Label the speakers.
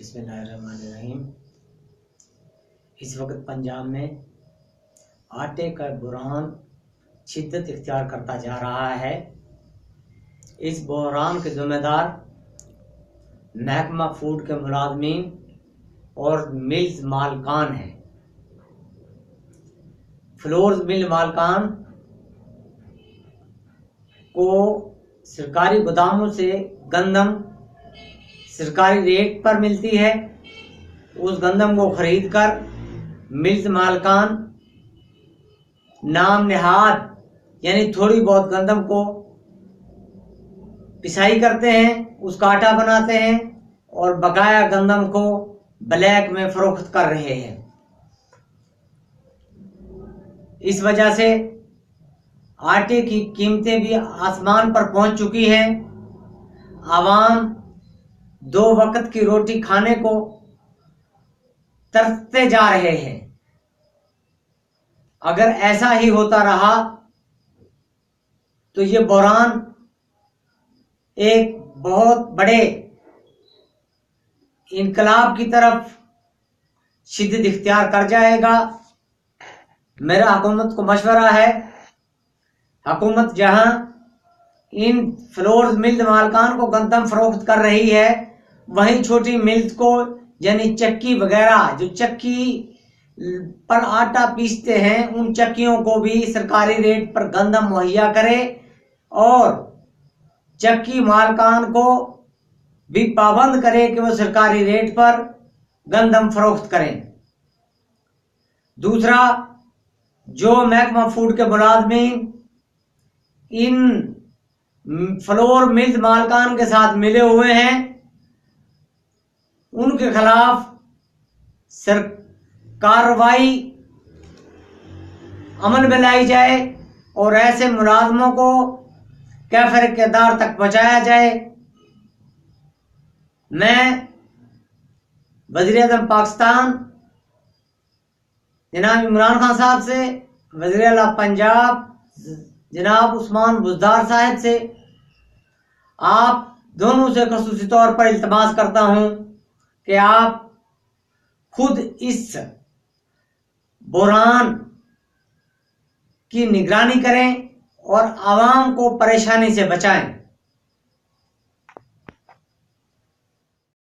Speaker 1: बिस्मिल्लाहिर्रहमानिर्रहीम। इस वक्त पंजाब में आटे का बुहरान शिद्दत इख्तियार करता जा रहा है। इस बुहरान के जिम्मेदार महकमा फूड के मुलाजमीन और मिल्स मालकान हैं। फ्लोर्स मिल मालकान को सरकारी गोदामों से गंदम सरकारी रेट पर मिलती है। उस गंदम को खरीद कर मिल्स मालकान नाम नेहाद यानी थोड़ी बहुत गंदम को पिसाई करते हैं, उसका आटा बनाते हैं और बकाया गंदम को ब्लैक में फरोख्त कर रहे हैं। इस वजह से आटे की कीमतें भी आसमान पर पहुंच चुकी हैं। आवाम 2 वक्त की रोटी खाने को तरसते जा रहे हैं। अगर ऐसा ही होता रहा तो ये बुहरान एक बहुत बड़े इनकलाब की तरफ शिद्दत इख्तियार कर जाएगा। मेरा हुकूमत को मशवरा है, हुकूमत जहां इन फ्लोर्स मिल मालकान को गंदम फरोख्त कर रही है, वहीं छोटी मिल्स को यानी चक्की वगैरह जो चक्की पर आटा पीसते हैं, उन चक्कियों को भी सरकारी रेट पर गंदम मुहैया करे और चक्की मालकान को भी पाबंद करे कि वो सरकारी रेट पर गंदम फरोख्त करें। दूसरा, जो महकमा फूड के मुलाजमीन इन फ्लोर मिल्स मालकान के साथ मिले हुए हैं, उनके खिलाफ कार्रवाई अमल में लाई जाए और ऐसे मुलाजमों को कैफर किरदार तक पहुंचाया जाए। मैं वज़ीर-ए-आज़म पाकिस्तान जनाब इमरान खान साहब से, वज़ीर आला पंजाब जनाब उस्मान बुज़दार साहब से, आप दोनों से ख़ुसूसी तौर पर इल्तमास करता हूं कि आप खुद इस बुहरान की निगरानी करें और आवाम को परेशानी से बचाएं।